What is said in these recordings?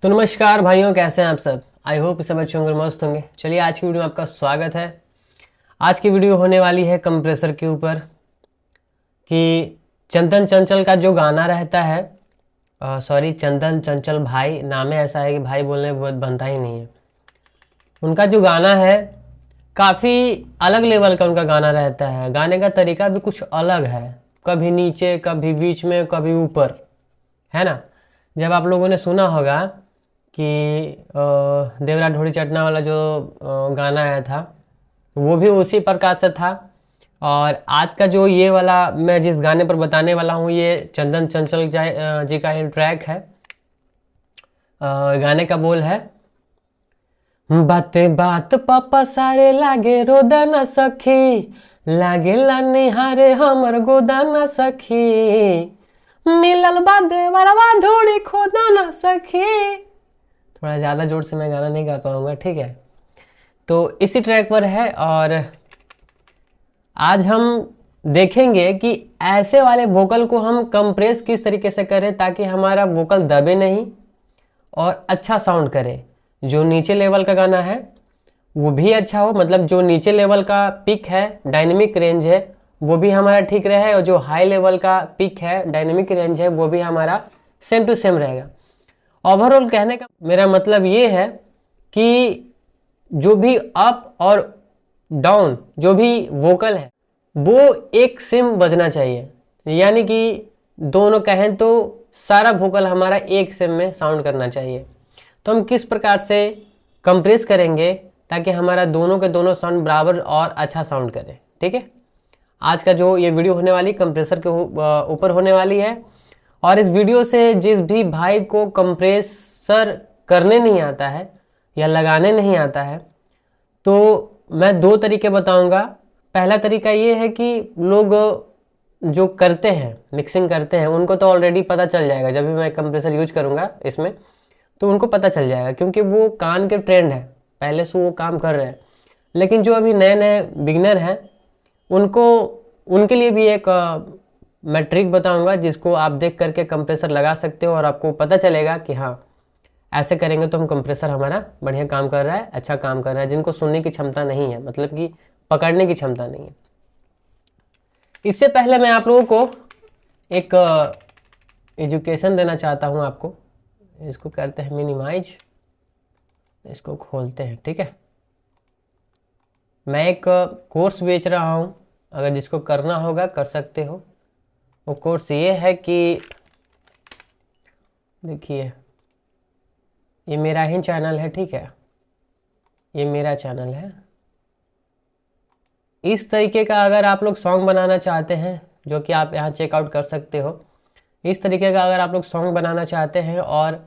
तो नमस्कार भाइयों, कैसे हैं आप सब। आई होप सब अच्छे होंगे, मस्त होंगे। चलिए आज की वीडियो में आपका स्वागत है। आज की वीडियो होने वाली है कंप्रेसर के ऊपर कि चंदन चंचल का जो गाना रहता है, सॉरी चंदन चंचल भाई नाम है, ऐसा है कि भाई बोलने बहुत बनता ही नहीं है। उनका जो गाना है काफ़ी अलग लेवल का उनका गाना रहता है। गाने का तरीका भी कुछ अलग है, कभी नीचे कभी बीच में कभी ऊपर, है ना। जब आप लोगों ने सुना होगा कि देवरा ढोड़ी चटना वाला जो गाना आया था, वो भी उसी प्रकार से था। और आज का जो ये वाला मैं जिस गाने पर बताने वाला हूँ, ये चंदन चंचल जी का ही ट्रैक है। गाने का बोल है, बातें बात पापा सारे लागे रोदाना सखी, लागे निहारे हमर गोदाना सखी, मिलल बा देवरवा ढोड़ी खोदाना सखी। थोड़ा ज़्यादा जोर से मैं गाना नहीं गा पाऊँगा, ठीक है। तो इसी ट्रैक पर है और आज हम देखेंगे कि ऐसे वाले वोकल को हम कंप्रेस किस तरीके से करें ताकि हमारा वोकल दबे नहीं और अच्छा साउंड करे। जो नीचे लेवल का गाना है वो भी अच्छा हो, मतलब जो नीचे लेवल का पिक है, डायनेमिक रेंज है, वो भी हमारा ठीक रहे, और जो हाई लेवल का पिक है, डायनेमिक रेंज है, वो भी हमारा सेम टू सेम रहेगा। ओवरऑल कहने का मेरा मतलब ये है कि जो भी अप और डाउन जो भी वोकल है वो एक सेम बजना चाहिए, यानी कि दोनों कहें तो सारा वोकल हमारा एक सेम में साउंड करना चाहिए। तो हम किस प्रकार से कंप्रेस करेंगे ताकि हमारा दोनों के दोनों साउंड बराबर और अच्छा साउंड करे, ठीक है। आज का जो ये वीडियो होने वाली कंप्रेसर के ऊपर होने वाली है। और इस वीडियो से जिस भी भाई को कंप्रेसर करने नहीं आता है या लगाने नहीं आता है, तो मैं दो तरीके बताऊंगा। पहला तरीका ये है कि लोग जो करते हैं, मिक्सिंग करते हैं, उनको तो ऑलरेडी पता चल जाएगा। जब भी मैं कंप्रेसर यूज करूंगा इसमें तो उनको पता चल जाएगा, क्योंकि वो कान के ट्रेंड है, पहले से वो काम कर रहे हैं। लेकिन जो अभी नए नए बिगनर हैं उनके लिए भी एक मैं ट्रिक बताऊंगा जिसको आप देख करके कंप्रेसर लगा सकते हो और आपको पता चलेगा कि हाँ ऐसे करेंगे तो हम कंप्रेसर हमारा बढ़िया काम कर रहा है, अच्छा काम कर रहा है। जिनको सुनने की क्षमता नहीं है, मतलब कि पकड़ने की क्षमता नहीं है। इससे पहले मैं आप लोगों को एक एजुकेशन देना चाहता हूं आपको। इसको करते हैं मिनिमाइज, इसको खोलते हैं, ठीक है। मैं एक कोर्स बेच रहा हूं, अगर जिसको करना होगा कर सकते हो। वो कोर्स ये है कि देखिए ये मेरा ही चैनल है, ठीक है, ये मेरा चैनल है। इस तरीके का अगर आप लोग सॉन्ग बनाना चाहते हैं, जो कि आप यहाँ चेकआउट कर सकते हो, इस तरीके का अगर आप लोग सॉन्ग बनाना चाहते हैं और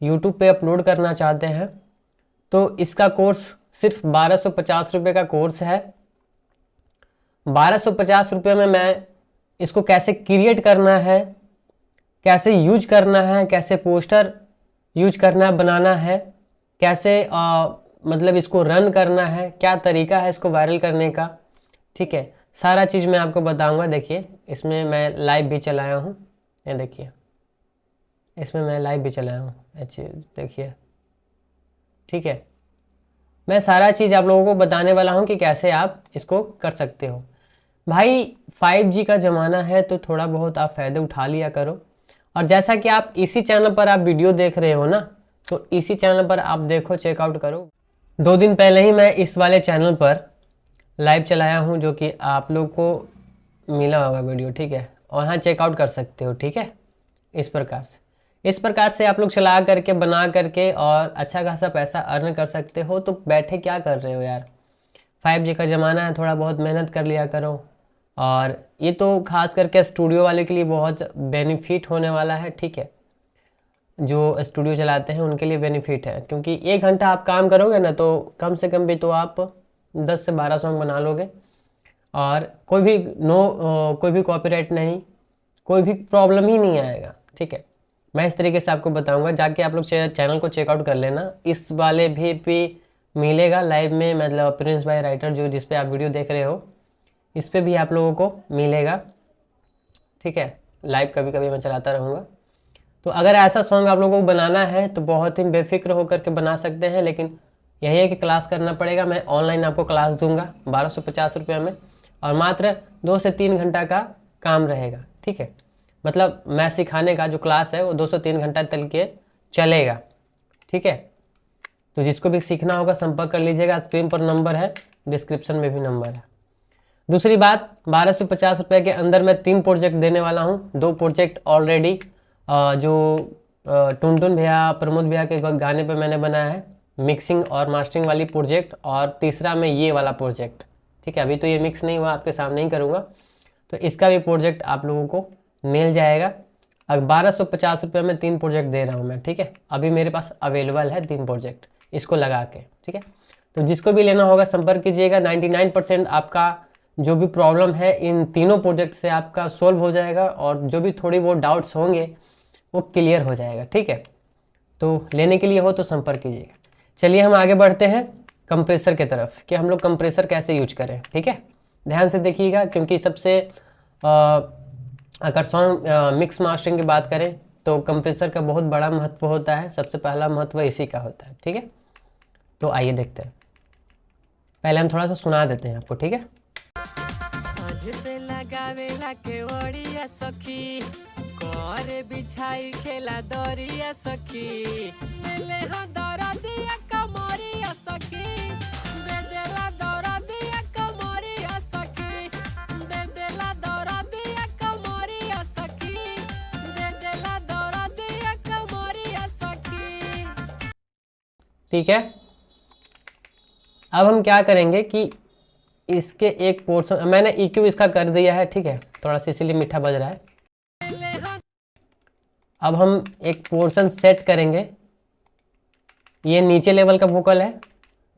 YouTube पे अपलोड करना चाहते हैं, तो इसका कोर्स सिर्फ 1250 रुपये का कोर्स है। 1250 रुपये में मैं इसको कैसे क्रिएट करना है, कैसे यूज करना है, कैसे पोस्टर यूज करना है, बनाना है, कैसे मतलब इसको रन करना है, क्या तरीका है इसको वायरल करने का, ठीक है, सारा चीज़ मैं आपको बताऊंगा। देखिए इसमें मैं लाइव भी चलाया हूँ, ये देखिए इसमें मैं लाइव भी चलाया हूँ, अच्छी देखिए, ठीक है। मैं सारा चीज़ आप लोगों को बताने वाला हूँ कि कैसे आप इसको कर सकते हो। भाई 5G का ज़माना है तो थोड़ा बहुत आप फ़ायदे उठा लिया करो। और जैसा कि आप इसी चैनल पर आप वीडियो देख रहे हो ना, तो इसी चैनल पर आप देखो, चेकआउट करो। 2 दिन पहले ही मैं इस वाले चैनल पर लाइव चलाया हूँ, जो कि आप लोग को मिला होगा वीडियो, ठीक है, और यहाँ चेकआउट कर सकते हो, ठीक है। इस प्रकार से आप लोग चला करके, बना करके और अच्छा खासा पैसा अर्न कर सकते हो। तो बैठे क्या कर रहे हो यार, 5G का ज़माना है, थोड़ा बहुत मेहनत कर लिया करो। और ये तो खास करके स्टूडियो वाले के लिए बहुत बेनिफिट होने वाला है, ठीक है। जो स्टूडियो चलाते हैं उनके लिए बेनिफिट है, क्योंकि 1 घंटा आप काम करोगे ना तो कम से कम भी तो आप 10 से 12 सॉन्ग बना लोगे, और कोई भी कॉपीराइट नहीं, कोई भी प्रॉब्लम ही नहीं आएगा, ठीक है। मैं इस तरीके से आपको बताऊंगा, जाके आप लोग चैनल को चेकआउट कर लेना। इस वाले भी मिलेगा लाइव में, मतलब प्रिंस बाय राइटर जो जिस पे आप वीडियो देख रहे हो, इस पे भी आप लोगों को मिलेगा, ठीक है। लाइव कभी कभी मैं चलाता रहूँगा। तो अगर ऐसा सॉन्ग आप लोगों को बनाना है तो बहुत ही बेफिक्र होकर के बना सकते हैं, लेकिन यही है कि क्लास करना पड़ेगा। मैं ऑनलाइन आपको क्लास दूंगा 1250 में, और मात्र 2 से 3 घंटा का काम रहेगा, ठीक है। मतलब मैं सिखाने का जो क्लास है वो 2 से 3 घंटा तक के चलेगा, ठीक है। तो जिसको भी सीखना होगा संपर्क कर लीजिएगा, स्क्रीन पर नंबर है, डिस्क्रिप्शन में भी नंबर है। दूसरी बात, 1250 रुपये के अंदर मैं 3 प्रोजेक्ट देने वाला हूँ। 2 प्रोजेक्ट ऑलरेडी जो टुनटुन भैया, प्रमोद भैया के गाने पे मैंने बनाया है, मिक्सिंग और मास्टरिंग वाली प्रोजेक्ट, और तीसरा में ये वाला प्रोजेक्ट, ठीक है। अभी तो ये मिक्स नहीं हुआ, आपके सामने ही करूँगा, तो इसका भी प्रोजेक्ट आप लोगों को मिल जाएगा। अब 1250 रुपये में 3 प्रोजेक्ट दे रहा हूँ मैं, ठीक है। अभी मेरे पास अवेलेबल है 3 प्रोजेक्ट, इसको लगा के, ठीक है। तो जिसको भी लेना होगा संपर्क कीजिएगा। 99% आपका जो भी प्रॉब्लम है इन तीनों प्रोजेक्ट से आपका सोल्व हो जाएगा, और जो भी थोड़ी बहुत डाउट्स होंगे वो क्लियर हो जाएगा, ठीक है। तो लेने के लिए हो तो संपर्क कीजिएगा। चलिए हम आगे बढ़ते हैं कंप्रेसर की तरफ, कि हम लोग कंप्रेसर कैसे यूज करें, ठीक है। ध्यान से देखिएगा, क्योंकि सबसे अगर सॉन्ग मिक्स मास्टरिंग की बात करें तो कंप्रेसर का बहुत बड़ा महत्व होता है। सबसे पहला महत्व इसी का होता है, ठीक है। तो आइए देखते हैं। पहले हम थोड़ा सा सुना देते हैं आपको, ठीक है। सखी करे बिछाई खेला दरिया सखी, ले हा दरा दिया कमरिया सखी, दे देला दरा दिया कमरिया सखी, दे देला दरा दिया कमरिया सखी, दे देला दरा दिया कमरिया सखी। ठीक है, अब हम क्या करेंगे कि इसके एक पोर्शन मैंने EQ इसका कर दिया है, ठीक है, थोड़ा सा इसीलिए मीठा बज रहा है। अब हम एक पोर्शन सेट करेंगे। ये नीचे लेवल का वोकल है,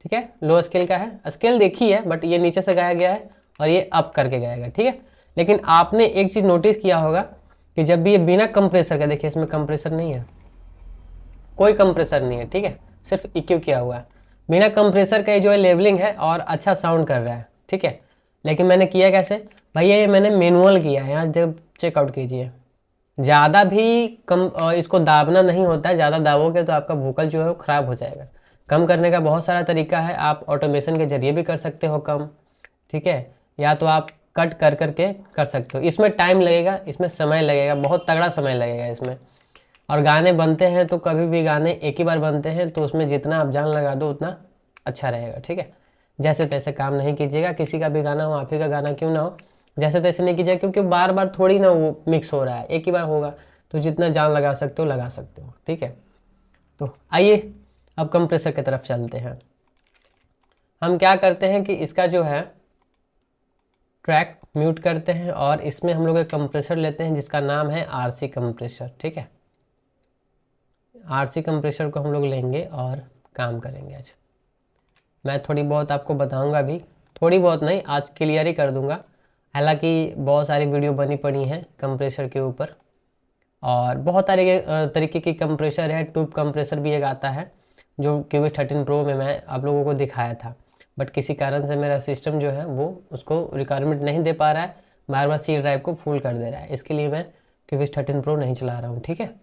ठीक है, लो स्केल का है, स्केल देखी है बट ये नीचे से गाया गया है और ये अप करके गाएगा, ठीक है। लेकिन आपने एक चीज़ नोटिस किया होगा कि जब भी ये बिना कंप्रेसर का, देखिए इसमें कंप्रेसर नहीं है, कोई कंप्रेसर नहीं है, ठीक है, सिर्फ EQ किया हुआ है। बिना कंप्रेसर का जो है लेवलिंग है और अच्छा साउंड कर रहा है, ठीक है। लेकिन मैंने किया कैसे भैया, ये मैंने मैनुअल किया है। यहाँ जब चेकआउट कीजिए, ज़्यादा भी कम इसको दाबना नहीं होता है। ज़्यादा दाबोगे तो आपका वोकल जो है वो ख़राब हो जाएगा। कम करने का बहुत सारा तरीका है, आप ऑटोमेशन के ज़रिए भी कर सकते हो कम, ठीक है, या तो आप कट कर करके कर सकते हो। इसमें टाइम लगेगा, इसमें समय लगेगा, बहुत तगड़ा समय लगेगा इसमें। और गाने बनते हैं तो कभी भी गाने एक ही बार बनते हैं, तो उसमें जितना आप जान लगा दो उतना अच्छा रहेगा, ठीक है। जैसे तैसे काम नहीं कीजिएगा, किसी का भी गाना हो, आप ही का गाना क्यों ना हो, जैसे तैसे नहीं कीजिएगा, क्योंकि बार बार थोड़ी ना वो मिक्स हो रहा है, एक ही बार होगा। तो जितना जान लगा सकते हो लगा सकते हो, ठीक है। तो आइए अब कंप्रेसर की तरफ चलते हैं। हम क्या करते हैं कि इसका जो है ट्रैक म्यूट करते हैं और इसमें हम लोग एक कंप्रेसर लेते हैं जिसका नाम है RC कंप्रेसर, ठीक है। RC कंप्रेसर को हम लोग लेंगे और काम करेंगे आज। मैं थोड़ी बहुत आपको बताऊंगा भी, थोड़ी बहुत नहीं, आज क्लियर ही कर दूंगा। हालांकि बहुत सारी वीडियो बनी पड़ी हैं कंप्रेसर के ऊपर, और बहुत सारे तरीके की कंप्रेसर है। ट्यूब कंप्रेसर भी एक आता है जो QV 13 Pro में मैं आप लोगों को दिखाया था, बट किसी कारण से मेरा सिस्टम जो है वो उसको रिक्वायरमेंट नहीं दे पा रहा है, बार बार C ड्राइव को फुल कर दे रहा है। इसके लिए मैं QV 13 Pro नहीं चला रहा हूँ, ठीक है।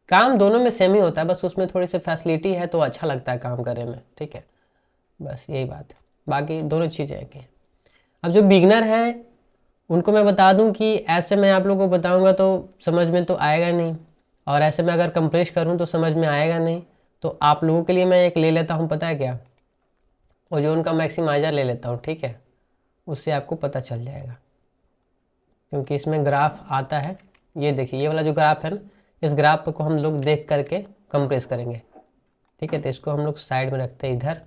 काम दोनों में सेम ही होता है, बस उसमें थोड़ी सी फैसिलिटी है तो अच्छा लगता है काम करने में, ठीक है, बस यही बात है। बाकी दोनों चीज़ें हैं कि अब जो बिगनर हैं उनको मैं बता दूं कि ऐसे मैं आप लोगों को बताऊंगा तो समझ में तो आएगा नहीं, और ऐसे में अगर कंप्रेस करूं तो समझ में आएगा नहीं। तो आप लोगों के लिए मैं एक ले लेता हूं, पता है क्या, ओजोन का मैक्सिमाइज़र ले लेता हूं, ठीक है, उससे आपको पता चल जाएगा। क्योंकि इसमें ग्राफ आता है, ये देखिए ये वाला जो ग्राफ है ना, इस ग्राफ को हम लोग देख करके कंप्रेस करेंगे, ठीक है। तो इसको हम लोग साइड में रखते हैं इधर,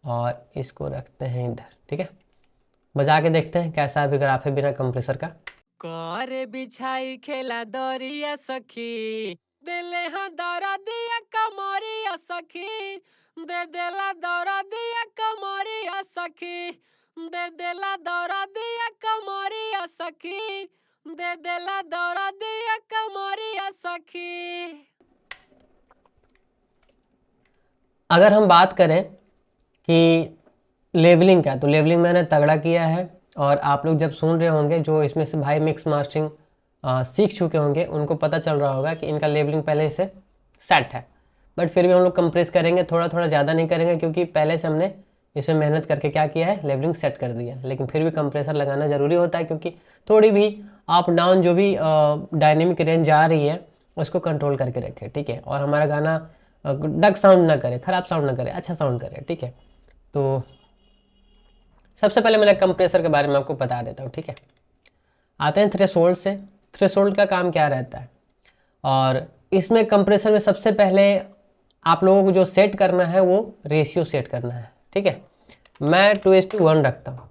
और इसको रखते हैं इधर, ठीक है। बजा के देखते हैं कैसा अभी ग्राफ है बिना कंप्रेसर का। करे बिछाई खेला दरिया सखी, दिले हाँ दरा दिया कमरिया सखी, दे देला दरा दिया कमरिया सखी, दे देला दरा दिया कमरिया सखी, दे देला दरा दिया कमरिया सखी। अगर हम बात करें कि लेवलिंग का, तो लेवलिंग मैंने तगड़ा किया है, और आप लोग जब सुन रहे होंगे जो इसमें से भाई मिक्स मास्टरिंग सीख चुके होंगे उनको पता चल रहा होगा कि इनका लेबलिंग पहले से सेट है। बट फिर भी हम लोग कंप्रेस करेंगे, थोड़ा थोड़ा ज़्यादा नहीं करेंगे, क्योंकि पहले से हमने इसमें मेहनत करके क्या किया है, लेबलिंग सेट कर दिया। लेकिन फिर भी कंप्रेसर लगाना ज़रूरी होता है, क्योंकि थोड़ी भी अप डाउन जो भी डायनेमिक रेंज आ रही है उसको कंट्रोल करके रखें, ठीक है। और हमारा गाना डक साउंड ना करे, ख़राब साउंड ना करे, अच्छा साउंड करे, ठीक है। तो सबसे पहले मैं कंप्रेसर के बारे में आपको बता देता हूँ, ठीक है। आते हैं थ्रेशोल्ड से। थ्रेशोल्ड का काम क्या रहता है, और इसमें कंप्रेसर में सबसे पहले आप लोगों को जो सेट करना है वो रेशियो सेट करना है, ठीक है। मैं 2:1 रखता हूँ।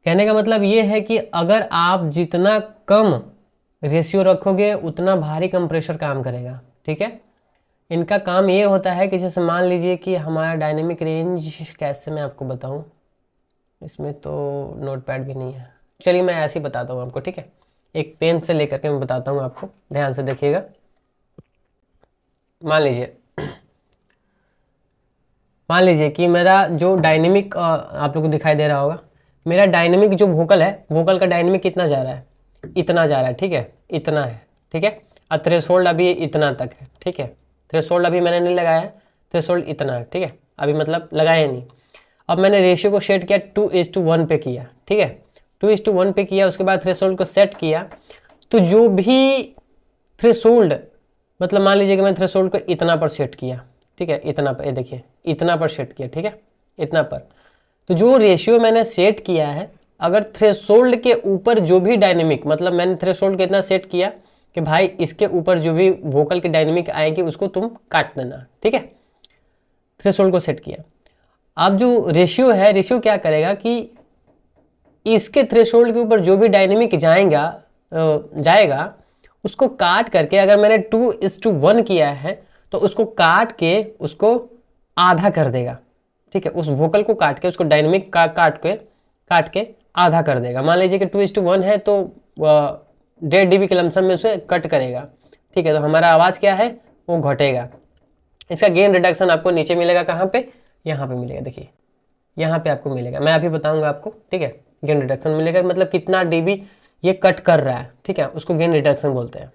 कहने का मतलब ये है कि अगर आप जितना कम रेशियो रखोगे उतना भारी कंप्रेसर काम करेगा, ठीक है। इनका काम ये होता है कि जैसे मान लीजिए कि हमारा डायनेमिक रेंज, कैसे मैं आपको बताऊँ, इसमें तो नोटपैड भी नहीं है, चलिए मैं ऐसे ही बताता हूँ आपको, ठीक है। एक पेन से लेकर के मैं बताता हूँ आपको, ध्यान से देखिएगा। मान लीजिए कि मेरा जो डायनेमिक आप लोगों को दिखाई दे रहा होगा, मेरा डायनेमिक जो वोकल है, वोकल का डायनेमिक कितना जा रहा है, इतना जा रहा है, ठीक है, इतना है, ठीक है। और थ्रेशोल्ड अभी इतना तक है, ठीक है। थ्रेशोल्ड अभी मैंने नहीं लगाया है, थ्रेशोल्ड इतना है, ठीक है, अभी मतलब लगाया नहीं। अब मैंने रेशियो को सेट किया 2:1 पे किया, ठीक है, 2:1 पे किया। उसके बाद थ्रेशोल्ड को सेट किया, तो जो भी थ्रेशोल्ड, मतलब मान लीजिए कि मैं थ्रेशोल्ड को इतना पर सेट किया, ठीक है, इतना पर, ये देखिए इतना पर सेट किया, ठीक है, इतना पर। तो जो रेशियो मैंने सेट किया है, अगर थ्रेशोल्ड के ऊपर जो भी डायनेमिक, मतलब मैंने थ्रेशोल्ड को इतना सेट किया कि भाई इसके ऊपर जो भी वोकल की डायनेमिक आएगी उसको तुम काट देना, ठीक है, थ्रेशोल्ड को सेट किया। अब जो रेशियो है, रेशियो क्या करेगा कि इसके थ्रेशोल्ड के ऊपर जो भी डायनेमिक जाएगा उसको काट करके, अगर मैंने 2:1 किया है तो उसको काट के उसको आधा कर देगा, ठीक है। उस वोकल को काट के, उसको डायनेमिक काट के आधा कर देगा। मान लीजिए कि 2:1 है तो 1.5 dB के लमसम में उसे कट करेगा, ठीक है। तो हमारा आवाज़ क्या है, वो घटेगा। इसका गेन रिडक्शन आपको नीचे मिलेगा, कहाँ पे, यहाँ पे मिलेगा, देखिए यहाँ पे आपको मिलेगा, मैं अभी बताऊंगा आपको, ठीक है। गेन रिडक्शन मिलेगा, मतलब कितना dB ये कट कर रहा है, ठीक है, उसको गेन रिडक्शन बोलते हैं।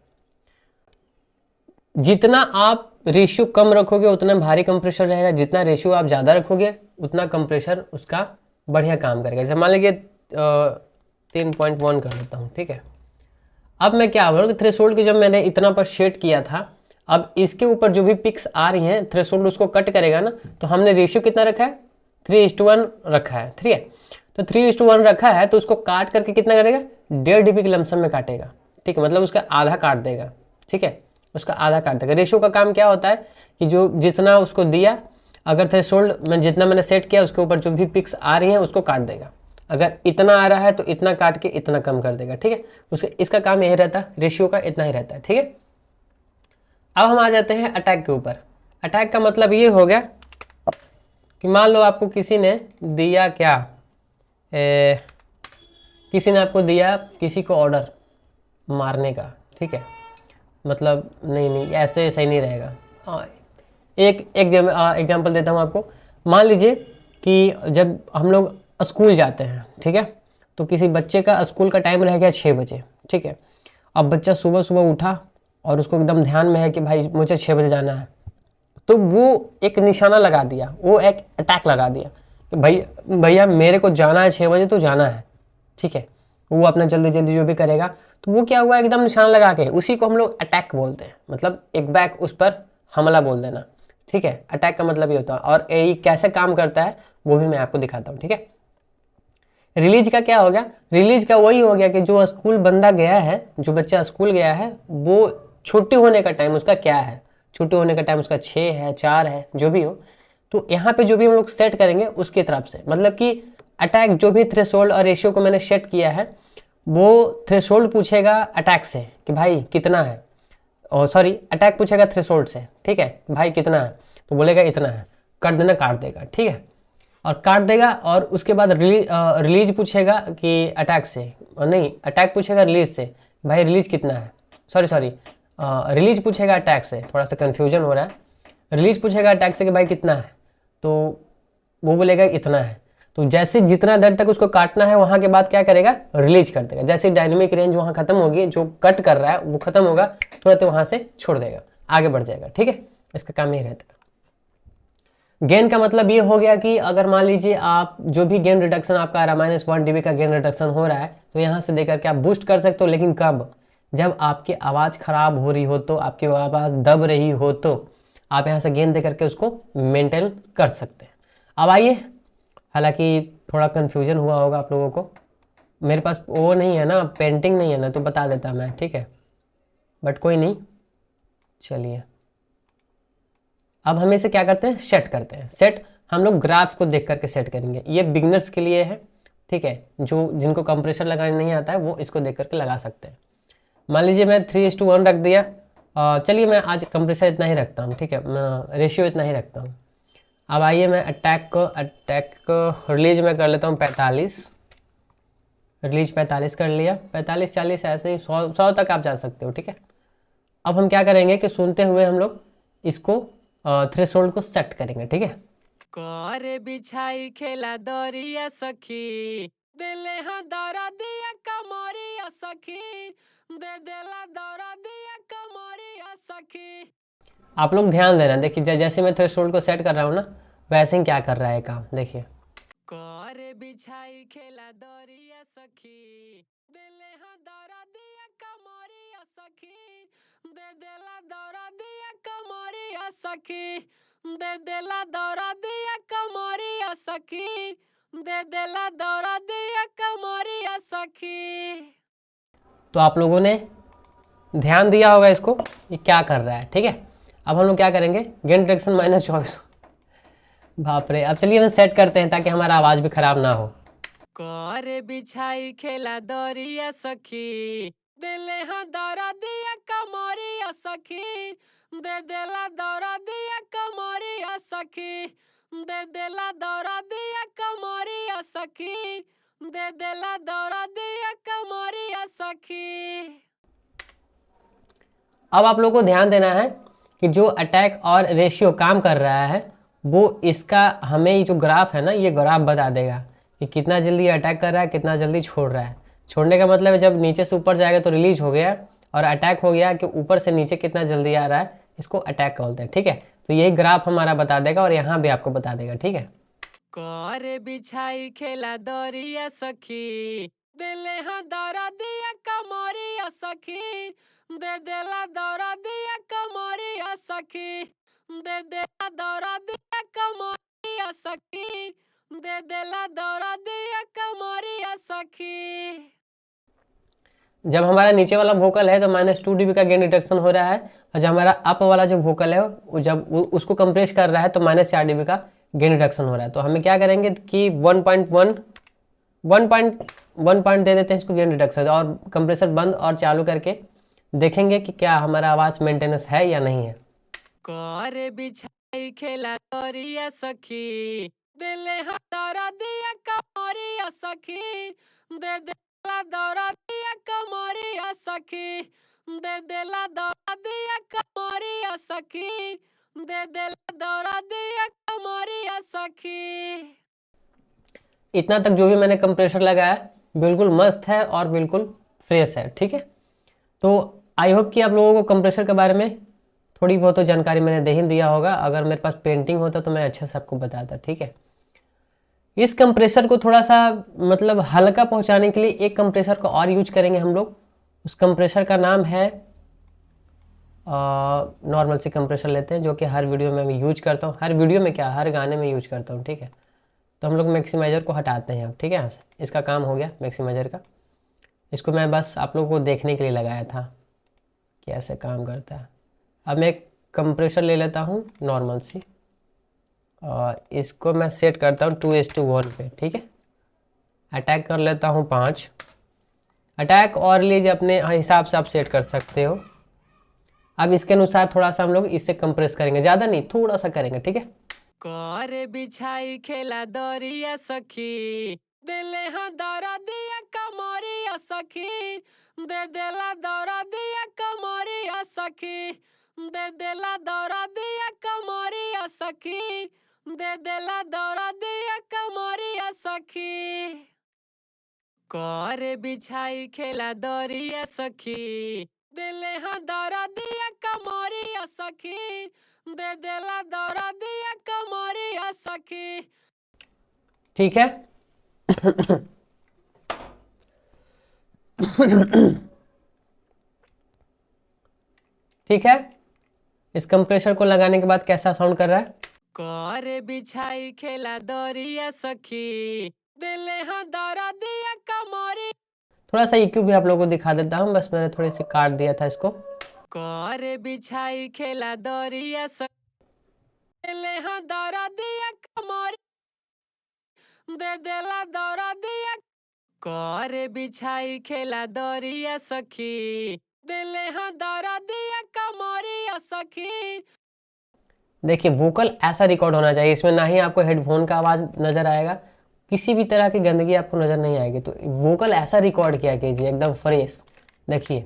जितना आप रेशियो कम रखोगे उतना भारी कंप्रेसर रहेगा, जितना रेशियो आप ज़्यादा रखोगे उतना कंप्रेसर उसका बढ़िया काम करेगा। जैसे मान लीजिए 3.1 कर देता हूँ, ठीक है। अब मैं क्या बोलूँ कि थ्रेशोल्ड के जब मैंने इतना पर सेट किया था, अब इसके ऊपर जो भी पिक्स आ रही हैं थ्रेशोल्ड उसको कट करेगा ना, तो हमने रेशियो कितना रखा है, 3:1 रखा है, ठीक है। तो 3:1 रखा है तो उसको काट करके कितना करेगा, 1.5 dB के लमसम में काटेगा, ठीक है, मतलब उसका आधा काट देगा, ठीक है, उसका आधा काट देगा। रेशियो का काम क्या होता है कि जो जितना उसको दिया, अगर थ्रेशोल्ड में जितना मैंने सेट किया उसके ऊपर जो भी पिक्स आ रही हैं उसको काट देगा। अगर इतना आ रहा है तो इतना काट के इतना कम कर देगा, ठीक है। उसका इसका काम यही रहता है, रेशियो का इतना ही रहता है, ठीक है। अब हम आ जाते हैं अटैक के ऊपर। अटैक का मतलब ये हो गया कि मान लो आपको किसी ने दिया क्या, किसी ने आपको दिया किसी को ऑर्डर मारने का, ठीक है, मतलब नहीं ऐसे सही नहीं रहेगा। एक एग्जाम्पल देता हूँ आपको। मान लीजिए कि जब हम लोग स्कूल जाते हैं, ठीक है, तो किसी बच्चे का स्कूल का टाइम रह गया 6 बजे, ठीक है। अब बच्चा सुबह सुबह उठा और उसको एकदम ध्यान में है कि भाई मुझे 6 बजे जाना है, तो वो एक निशाना लगा दिया, वो एक अटैक लगा दिया कि भैया मेरे को जाना है 6 बजे तो जाना है, ठीक है। वो अपना जल्दी जल्दी जो भी करेगा, तो वो क्या हुआ, एकदम निशाना लगा के, उसी को हम लोग अटैक बोलते हैं, मतलब एक बैक उस पर हमला बोल देना, ठीक है। अटैक का मतलब ये होता है, और ये कैसे काम करता है वो भी मैं आपको दिखाता हूँ, ठीक है। रिलीज का क्या हो गया, रिलीज का वही हो गया कि जो स्कूल बंदा गया है, जो बच्चा स्कूल गया है, वो छुट्टी होने का टाइम उसका क्या है, छुट्टी होने का टाइम उसका 6 है, 4 है, जो भी हो। तो यहाँ पे जो भी हम लोग सेट करेंगे उसकी तरफ से, मतलब कि अटैक जो भी थ्रेशोल्ड और रेशियो को मैंने सेट किया है, वो थ्रेशोल्ड पूछेगा अटैक से कि भाई कितना है, और सॉरी अटैक पूछेगा थ्रेशोल्ड से, ठीक है, भाई कितना है, तो बोलेगा इतना है, काट देना, काट देगा, ठीक है, और काट देगा। और उसके बाद रिलीज पूछेगा कि अटैक से, नहीं अटैक पूछेगा रिलीज से, भाई रिलीज कितना है, सॉरी रिलीज पूछेगा अटैक से, थोड़ा सा कन्फ्यूजन हो रहा है। रिलीज पूछेगा अटैक से कि भाई कितना है, तो वो बोलेगा इतना है। तो जैसे जितना देर तक उसको काटना है वहां के बाद क्या करेगा, रिलीज कर देगा। जैसे डायनेमिक रेंज वहां खत्म होगी, जो कट कर रहा है वो खत्म होगा, तुरंत वहां से छोड़ देगा, आगे बढ़ जाएगा। ठीक है, इसका काम यही रहता है। गेन का मतलब ये हो गया कि अगर मान लीजिए आप जो भी गेन रिडक्शन आपका आ रहा है, -1 dB का गेन रिडक्शन हो रहा है, तो यहाँ से देकर के आप बूस्ट कर सकते हो। लेकिन कब, जब आपकी आवाज़ खराब हो रही हो, तो आपकी आवाज़ दब रही हो, तो आप यहाँ से गेन दे करके उसको मेंटेन कर सकते हैं। अब आइए, हालांकि थोड़ा कन्फ्यूजन हुआ होगा आप लोगों को, मेरे पास वो नहीं है ना, पेंटिंग नहीं है ना, तो बता देता मैं, ठीक है, बट कोई नहीं। चलिए अब हम इसे क्या करते हैं, सेट करते हैं। सेट हम लोग ग्राफ को देख करके सेट करेंगे, ये बिगनर्स के लिए है, ठीक है, जो जिनको कंप्रेसर लगाने नहीं आता है वो इसको देख करके लगा सकते हैं। मान लीजिए मैं 3:1 रख दिया, चलिए मैं आज कंप्रेसर इतना ही रखता हूँ, ठीक है, मैं रेशियो इतना ही रखता हूँ। अब आइए मैं अटैक को रिलीज में कर लेता हूँ 45, रिलीज 45 कर लिया, 45 40 ऐसे ही 100 तक आप जा सकते हो। ठीक है, अब हम क्या करेंगे कि सुनते हुए हम लोग इसको थ्रेशोल्ड को सेट करेंगे। ठीक है, करे बिछाई खेला दरिया सखी, दिले हाँ दौरा दिया कमरिया सखी, दे देला दौरा दिया कमरिया सखी। आप लोग ध्यान देना, देखिए जैसे मैं थ्रेशोल्ड को सेट कर रहा हूँ ना, वैसे ही क्या कर रहा है काम, देखिए। करे बिछाई खेला दरिया सखी, दिले हाँ दौरा दिया कमरिया सखी, दे देला दौरा दिया कमरिया सखी, दे देला दौरा दिया कमरिया सखी, दे देला दौरा दिया कमरिया सखी। तो आप लोगों ने ध्यान दिया होगा इसको, ये क्या कर रहा है। ठीक है, अब हम लोग क्या करेंगे, गेन डिटेक्शन -24, बाप रे। अब चलिए हम सेट करते हैं ताकि हमारा आवाज भी खराब ना हो। करे बिछाई खेला दरिया सखी, दिले हाँ दौरा दिया कमरिया सखी, दे देला दौरा दिया कमरिया सखी, दे देला दौरा दिया कमरिया सखी, दे देला दौरा दिया कमरिया सखी। अब आप लोगों को ध्यान देना है कि जो अटैक और रेशियो काम कर रहा है, वो इसका हमें ये जो ग्राफ है ना, ये ग्राफ बता देगा कि कितना जल्दी अटैक कर रहा है, कितना जल्दी छोड़ रहा है। छोड़ने का मतलब है जब नीचे से ऊपर जाएगा तो रिलीज हो गया, और अटैक हो गया कि ऊपर से नीचे कितना जल्दी आ रहा है, इसको अटैक बोलते हैं। ठीक है, तो यही ग्राफ हमारा बता देगा, और यहाँ भी आपको बता देगा। ठीक है, करे बिछाई खेला दरिया सखी, दिले हाँ दौरा दिया कमरिया सखी, दे देला दौरा दिया कमरिया सखी, दे देला दौरा दिया कमरिया सखी, दे देला दौरा दिया कमरिया सखी। जब हमारा नीचे वाला वोकल है तो -2 dB का गेन डिटेक्शन हो रहा है, और जब हमारा अप वाला जो वोकल है जब उसको कंप्रेस कर रहा है तो -4 dB का गेन रिडक्शन हो रहा है। तो हमें क्या करेंगे कि 1.1 दे देते हैं इसको गेन रिडक्शन, और कंप्रेसर बंद और चालू करके देखेंगे कि क्या हमारा आवाज मेंटेनेंस है या नहीं है। करे बिछाई खेला दरिया सखी, दिले हाँ दौरा दिया कमरिया सखी, दे देला दौरा दिया कमरिया सखी, दे देला दौरा दिया कमरिया सखी, दे देला दौरा दिया कमरिया सखी। इतना तक जो भी मैंने कंप्रेसर लगाया बिल्कुल मस्त है और बिल्कुल फ्रेश है। ठीक है, तो आई होप कि आप लोगों को कंप्रेसर के बारे में थोड़ी बहुत तो जानकारी मैंने दे ही दिया होगा। अगर मेरे पास पेंटिंग होता तो मैं अच्छे से आपको बताता। ठीक है, इस कंप्रेसर को थोड़ा सा मतलब हल्का पहुंचाने के लिए एक कंप्रेसर को और यूज करेंगे हम लोग। उस कंप्रेसर का नाम है नॉर्मल सी कंप्रेसर लेते हैं, जो कि हर वीडियो में मैं यूज करता हूँ। हर वीडियो में क्या, हर गाने में यूज करता हूँ। ठीक है, तो हम लोग मैक्सिमाइजर को हटाते हैं अब। ठीक है, यहाँ से इसका काम हो गया मैक्सिमाइजर का। इसको मैं बस आप लोगों को देखने के लिए लगाया था कि ऐसे काम करता है। अब मैं एक कंप्रेसर ले लेता हूँ नॉर्मल सी, और इसको मैं सेट करता हूँ 2:1 पे। ठीक है, अटैक कर लेता हूँ 5। अटैक और लीजिए अपने हिसाब से आप सेट कर सकते हो। अब इसके अनुसार थोड़ा सा हम लोग इससे कंप्रेस करेंगे, ज़्यादा नहीं, थोड़ा सा करेंगे। ठीक है, करे बिछाई खेला दरिया सखी, दिले हाँ दौरा दिया कमरिया सखी, दे देला दौरा दिया कमरिया सखी, दे देला दौरा दिया कमरिया सखी, दे देला दौरा दिया कमरिया सखी, करे बिछाई खेला दरिया सखी, दिले हाँ दौरा दिया कमरिया सखी, दे देला दौरा दिया कमरिया सखी। ठीक है। ठीक है, इस कंप्रेसर को लगाने के बाद कैसा साउंड कर रहा है? करे बिछाई खेला दरिया सखी, दिले हाँ दौरा दिया कमरी। थोड़ा सा EQ भी आप लोगों को दिखा देता हूँ, बस मैंने थोड़ी सी काट दिया था इसको। करे बिछाई खेला दरिया सखी, दिले हाँ दौरा दिया कमरी, दे देला दौरा दिया, करे बिछाई खेला दरिया सखी, दिले हाँ दौरा दिया कमरिया सखी। देखिए वोकल ऐसा रिकॉर्ड होना चाहिए, इसमें ना ही आपको हेडफोन का आवाज़ नज़र आएगा, किसी भी तरह की गंदगी आपको नज़र नहीं आएगी। तो वोकल ऐसा रिकॉर्ड किया कीजिए एकदम फ्रेश। देखिए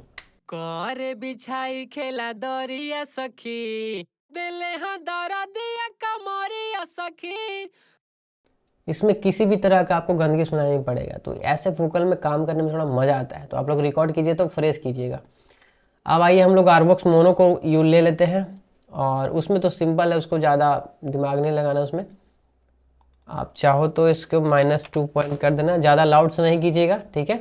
करे बिछाई खेला दरिया सखी, दिले हाँ दौरा दिया कमरिया सखी, इसमें किसी भी तरह का आपको गंदगी सुनाई नहीं पड़ेगा। तो ऐसे वोकल में काम करने में थोड़ा मज़ा आता है, तो आप लोग रिकॉर्ड कीजिए तो फ्रेश कीजिएगा। अब आइए हम लोग आरबॉक्स मोनो को यू ले लेते हैं, और उसमें तो सिंपल है, उसको ज़्यादा दिमाग नहीं लगाना उसमें। आप चाहो तो इसको -2 पॉइंट कर देना, ज़्यादा लाउड से नहीं कीजिएगा, ठीक है,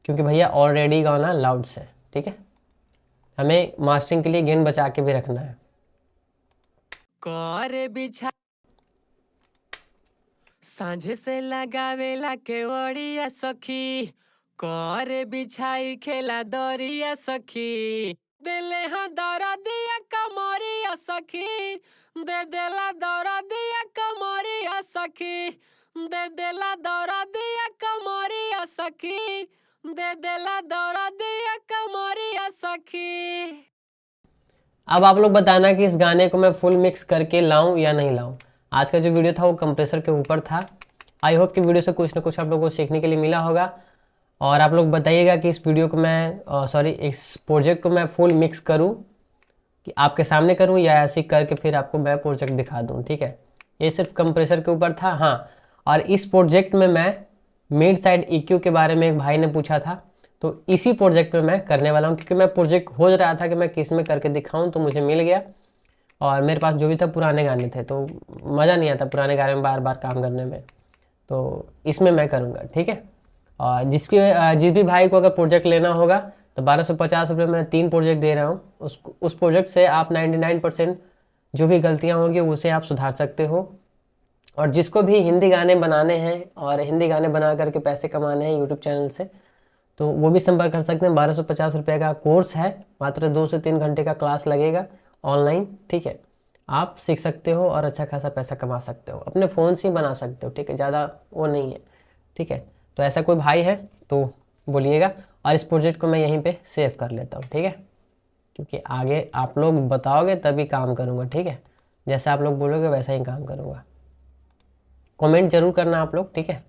क्योंकि भैया ऑलरेडी गाना लाउड से, ठीक है, हमें मास्टरिंग के लिए गेन बचा के भी रखना है। करे बिछा सांझे से लगावेला केवड़िया सखी, करे बिछाई खेला दरिया सखी, दिले हाँ दौरा दिया कमरिया सखी, दे देला दौरा दिया कमरिया सखी, दे देला दौरा दिया कमरिया सखी, दे देला दौरा दिया कमरिया सखी। अब आप लोग बताना कि इस गाने को मैं फुल मिक्स करके लाऊं या नहीं लाऊं। आज का जो वीडियो था वो कंप्रेसर के ऊपर था। आई होप कि वीडियो से कुछ ना कुछ आप लोगों को सीखने के लिए मिला होगा, और आप लोग बताइएगा कि इस वीडियो को मैं इस प्रोजेक्ट को मैं फुल मिक्स करूं कि आपके सामने करूं, या ऐसे करके फिर आपको मैं प्रोजेक्ट दिखा दूं, ठीक है। ये सिर्फ कंप्रेसर के ऊपर था। हाँ, और इस प्रोजेक्ट में मैं मिड साइड EQ के बारे में एक भाई ने पूछा था, तो इसी प्रोजेक्ट में मैं करने वाला हूँ, क्योंकि मैं प्रोजेक्ट खोज रहा था कि मैं किस में करके दिखाऊं, तो मुझे मिल गया। और मेरे पास जो भी था पुराने गाने थे, तो मज़ा नहीं आता पुराने गाने में बार बार काम करने में, तो इसमें मैं करूँगा, ठीक है। और जिस भी भाई को अगर प्रोजेक्ट लेना होगा तो 1250 रुपये में 3 प्रोजेक्ट दे रहा हूँ। उस प्रोजेक्ट से आप 99% जो भी गलतियाँ होंगी उसे आप सुधार सकते हो। और जिसको भी हिंदी गाने बनाने हैं और हिंदी गाने बना करके पैसे कमाने हैं यूट्यूब चैनल से, तो वो भी संपर्क कर सकते हैं। 1250 रुपये का कोर्स है, मात्र 2 से 3 घंटे का क्लास लगेगा ऑनलाइन, ठीक है। आप सीख सकते हो और अच्छा खासा पैसा कमा सकते हो, अपने फ़ोन से ही बना सकते हो, ठीक है, ज़्यादा वो नहीं है, ठीक है। तो ऐसा कोई भाई है तो बोलिएगा, और इस प्रोजेक्ट को मैं यहीं पे सेव कर लेता हूँ, ठीक है, क्योंकि आगे आप लोग बताओगे तभी काम करूँगा, ठीक है। जैसे आप लोग बोलोगे वैसा ही काम करूँगा। कमेंट जरूर करना आप लोग, ठीक है।